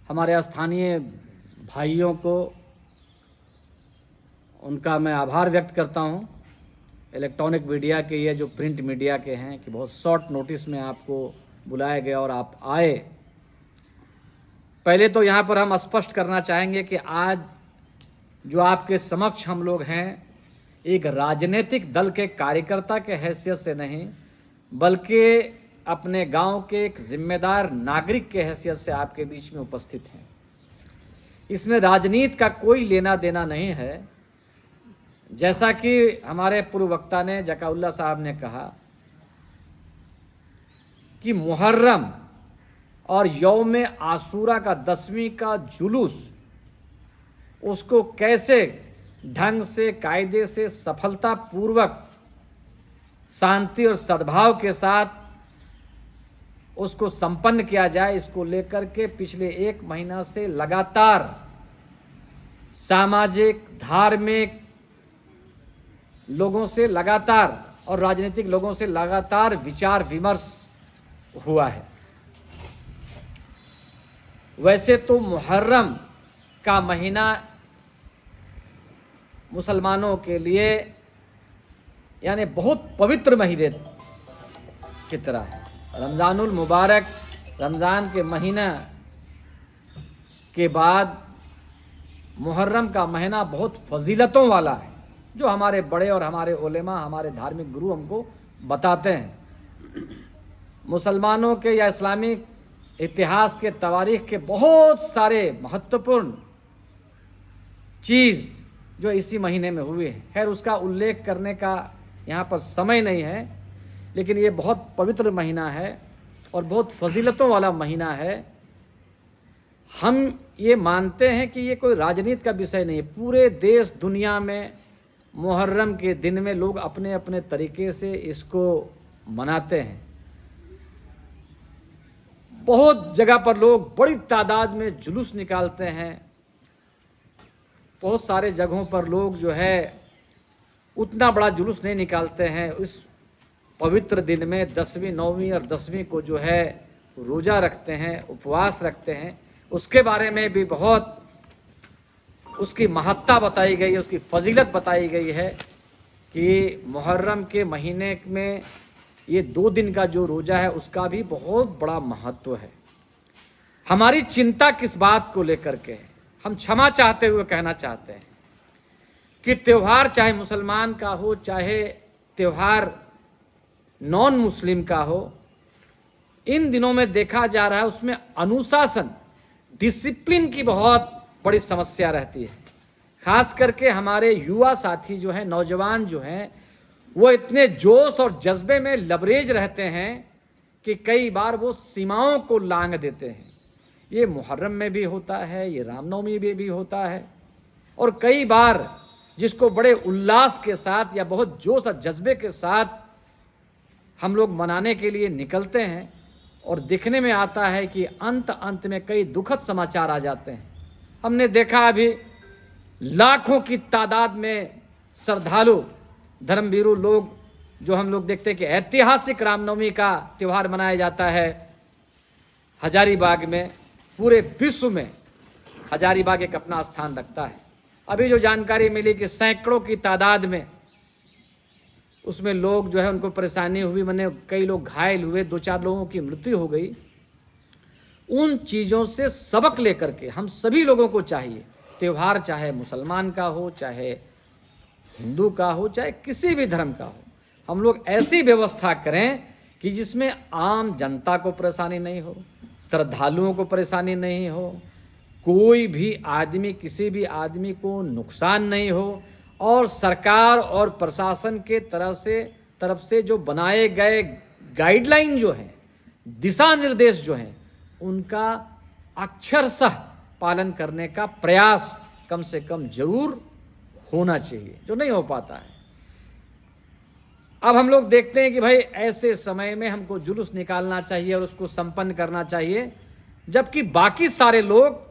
हमारे स्थानीय भाइयों को उनका मैं आभार व्यक्त करता हूँ। इलेक्ट्रॉनिक मीडिया के, ये जो प्रिंट मीडिया के हैं, कि बहुत शॉर्ट नोटिस में आपको बुलाया गया और आप आए। पहले तो यहाँ पर हम स्पष्ट करना चाहेंगे कि आज जो आपके समक्ष हम लोग हैं, एक राजनीतिक दल के कार्यकर्ता के हैसियत से नहीं, बल्कि अपने गांव के एक जिम्मेदार नागरिक के हैसियत से आपके बीच में उपस्थित हैं। इसमें राजनीति का कोई लेना देना नहीं है। जैसा कि हमारे पूर्व वक्ता ने, जकाउल्ला साहब ने कहा कि मुहर्रम और यौम आशूरा का 10वीं का जुलूस, उसको कैसे ढंग से, कायदे से, सफलतापूर्वक, शांति और सद्भाव के साथ उसको संपन्न किया जाए, इसको लेकर के पिछले 1 महीना से लगातार सामाजिक, धार्मिक लोगों से लगातार और राजनीतिक लोगों से लगातार विचार विमर्श हुआ है। वैसे तो मुहर्रम का महीना मुसलमानों के लिए यानी बहुत पवित्र महीने की तरह है। रमज़ानुल मुबारक, रमज़ान के महीना के बाद मुहर्रम का महीना बहुत फजीलतों वाला है, जो हमारे बड़े और हमारे उलेमा, हमारे धार्मिक गुरु हमको बताते हैं। मुसलमानों के या इस्लामिक इतिहास के, तवारीख के बहुत सारे महत्वपूर्ण चीज़ जो इसी महीने में हुए हैं। खैर, उसका उल्लेख करने का यहाँ पर समय नहीं है, लेकिन ये बहुत पवित्र महीना है और बहुत फजीलतों वाला महीना है। हम ये मानते हैं कि ये कोई राजनीति का विषय नहीं है। पूरे देश दुनिया में मुहर्रम के दिन में लोग अपने अपने तरीके से इसको मनाते हैं। बहुत जगह पर लोग बड़ी तादाद में जुलूस निकालते हैं। बहुत सारे जगहों पर लोग जो है उतना बड़ा जुलूस नहीं निकालते हैं। इस पवित्र दिन में 10वीं, 9वीं और 10वीं को जो है रोज़ा रखते हैं, उपवास रखते हैं। उसके बारे में भी बहुत उसकी महत्ता बताई गई है, उसकी फजीलत बताई गई है कि मुहर्रम के महीने में ये 2 दिन का जो रोज़ा है, उसका भी बहुत बड़ा महत्व है। हमारी चिंता किस बात को लेकर के है, हम क्षमा चाहते हुए कहना चाहते हैं कि त्यौहार चाहे मुसलमान का हो, चाहे त्यौहार नॉन मुस्लिम का हो, इन दिनों में देखा जा रहा है उसमें अनुशासन, डिसिप्लिन की बहुत बड़ी समस्या रहती है। खास करके हमारे युवा साथी जो हैं, नौजवान जो हैं, वो इतने जोश और जज्बे में लबरेज रहते हैं कि कई बार वो सीमाओं को लांघ देते हैं। ये मुहर्रम में भी होता है, ये रामनवमी में भी होता है, और कई बार जिसको बड़े उल्लास के साथ या बहुत जोश और जज्बे के साथ हम लोग मनाने के लिए निकलते हैं, और दिखने में आता है कि अंत में कई दुखद समाचार आ जाते हैं। हमने देखा अभी लाखों की तादाद में श्रद्धालु, धर्मवीरू लोग, जो हम लोग देखते हैं कि ऐतिहासिक रामनवमी का त्यौहार मनाया जाता है हजारीबाग में। पूरे विश्व में हजारीबाग एक अपना स्थान रखता है। अभी जो जानकारी मिली कि सैकड़ों की तादाद में उसमें लोग जो है उनको परेशानी हुई, मैंने कई लोग घायल हुए, 2-4 लोगों की मृत्यु हो गई। उन चीज़ों से सबक लेकर के हम सभी लोगों को चाहिए, त्यौहार चाहे मुसलमान का हो, चाहे हिंदू का हो, चाहे किसी भी धर्म का हो, हम लोग ऐसी व्यवस्था करें कि जिसमें आम जनता को परेशानी नहीं हो, श्रद्धालुओं को परेशानी नहीं हो, कोई भी आदमी, किसी भी आदमी को नुकसान नहीं हो, और सरकार और प्रशासन के तरफ से जो बनाए गए गाइडलाइन जो हैं, दिशा निर्देश जो हैं, उनका अक्षरशः पालन करने का प्रयास कम से कम जरूर होना चाहिए, जो नहीं हो पाता है। अब हम लोग देखते हैं कि भाई ऐसे समय में हमको जुलूस निकालना चाहिए और उसको संपन्न करना चाहिए, जबकि बाकी सारे लोग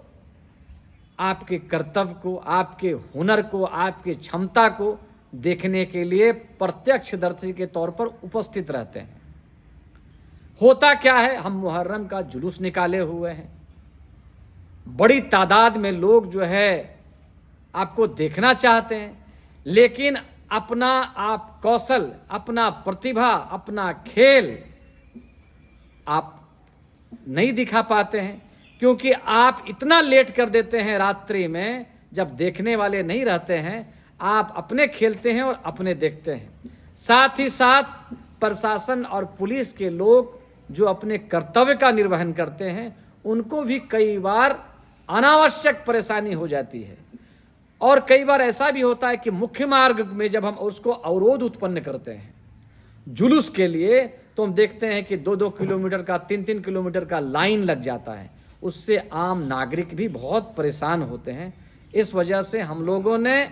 आपके कर्तव्य को, आपके हुनर को, आपकी क्षमता को देखने के लिए प्रत्यक्षदर्शी के तौर पर उपस्थित रहते हैं। होता क्या है, हम मुहर्रम का जुलूस निकाले हुए हैं, बड़ी तादाद में लोग जो है आपको देखना चाहते हैं, लेकिन अपना आप कौशल, अपना प्रतिभा, अपना खेल आप नहीं दिखा पाते हैं, क्योंकि आप इतना लेट कर देते हैं रात्रि में जब देखने वाले नहीं रहते हैं। आप अपने खेलते हैं और अपने देखते हैं। साथ ही साथ प्रशासन और पुलिस के लोग जो अपने कर्तव्य का निर्वहन करते हैं, उनको भी कई बार अनावश्यक परेशानी हो जाती है। और कई बार ऐसा भी होता है कि मुख्य मार्ग में जब हम उसको अवरोध उत्पन्न करते हैं जुलूस के लिए, तो हम देखते हैं कि 2-2 किलोमीटर का, 3-3 किलोमीटर का लाइन लग जाता है। उससे आम नागरिक भी बहुत परेशान होते हैं। इस वजह से हम लोगों ने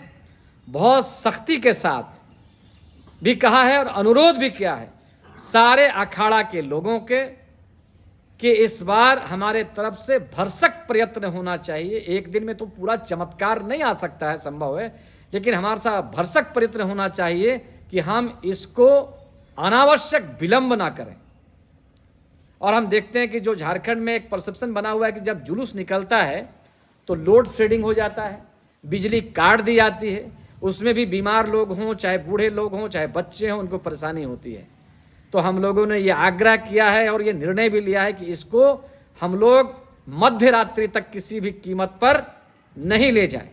बहुत सख्ती के साथ भी कहा है और अनुरोध भी किया है सारे अखाड़ा के लोगों के कि इस बार हमारे तरफ से भरसक प्रयत्न होना चाहिए। एक दिन में तो पूरा चमत्कार नहीं आ सकता है, संभव है, लेकिन हमारे साथ भरसक प्रयत्न होना चाहिए कि हम इसको अनावश्यक विलंब ना करें। और हम देखते हैं कि जो झारखंड में एक परसेप्शन बना हुआ है कि जब जुलूस निकलता है तो लोड शेडिंग हो जाता है, बिजली काट दी जाती है, उसमें भी बीमार लोग हों, चाहे बूढ़े लोग हों, चाहे बच्चे हों, उनको परेशानी होती है। तो हम लोगों ने ये आग्रह किया है और ये निर्णय भी लिया है कि इसको हम लोग मध्य रात्रि तक किसी भी कीमत पर नहीं ले जाएं।